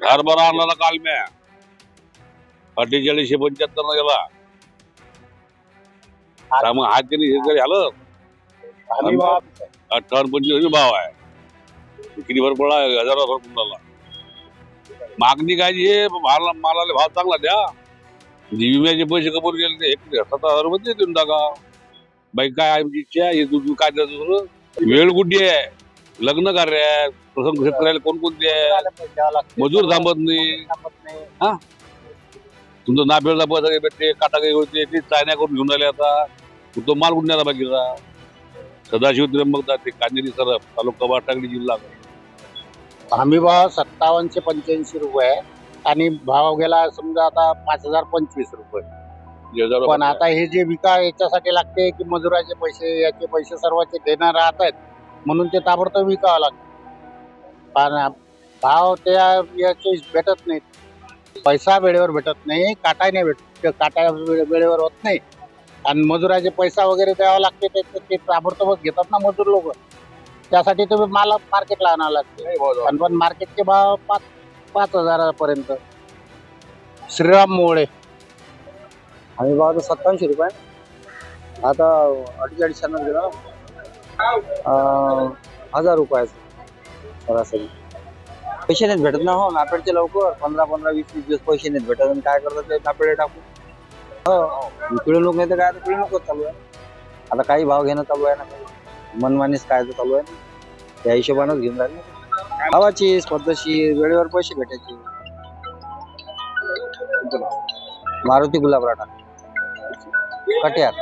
हरभरा आणला काल मी 4875 गेला. मग हात तरी हे जरी झालं 58-25 भाव आहे. किती भर पडला 1000 भर पडला. मागणी काय हे मालाला भाव चांगला द्या. विम्याचे पैसे कमवून गेले 17,000 रुपये देऊन टाका. बाई काय आमची इच्छा हे तुम्ही काय द्यायचं. वेळ कुठे आहे, लग्न कार्य आहे, प्रसंग शेतकऱ्याला कोणकोणते आहे, मजूर थांबत नाही. हा तुमचं नाफेडचा पैसा काही भेटते, काटा काही होते, ते चायना करून घेऊन आले. आता तो माल कुठे आला बाकीचा. सदाशिव त्र्यंबक ते कांदेरी सरप तालुका वाटागडी जिल्हा. हमी भाव 5785 रुपये आहे आणि भाव गेला समजा आता 5025 रुपये. पण आता हे जे विका याच्यासाठी लागते की मजुराचे पैसे याचे पैसे सर्वांचे देणार राहत आहेत म्हणून ते ताबडतोब विकावं लागतं. पण भाव त्या याचे भेटत नाहीत. पैसा वेळेवर भेटत नाही, काटा नाही भेटत, काटा वेळेवर होत नाही आणि मजुराचे पैसा वगैरे द्यावा लागते. ते ताबडतोबच घेतात ना मजूर लोक. त्यासाठी तुम्ही माल मार्केटला आणावं लागते. पण मार्केटचे भाव 5,000 पर्यंत. श्रीराम मोळे हमी भाव तर 57 रुपये. आता 48 गेला 1000 रुपयाचं सरासरी. पैसे नाहीत भेटत ना हो नापेडचे लवकर. 15-20 दिवस पैसे नाहीत भेटत आणि काय करतात ते नापेडे टाकून. हो पिळवणूक नाही तर काय आता पिळवणूकच चालू आहे. आता काही भाव घेणं चालू आहे ना, मनमानीच काय चालू आहे ना, त्या हिशोबानंच घेऊन राहिले. भावाची पद्धतशीर वेळेवर पैसे भेटायचे. मारुती गुलाबराटा कट्यार.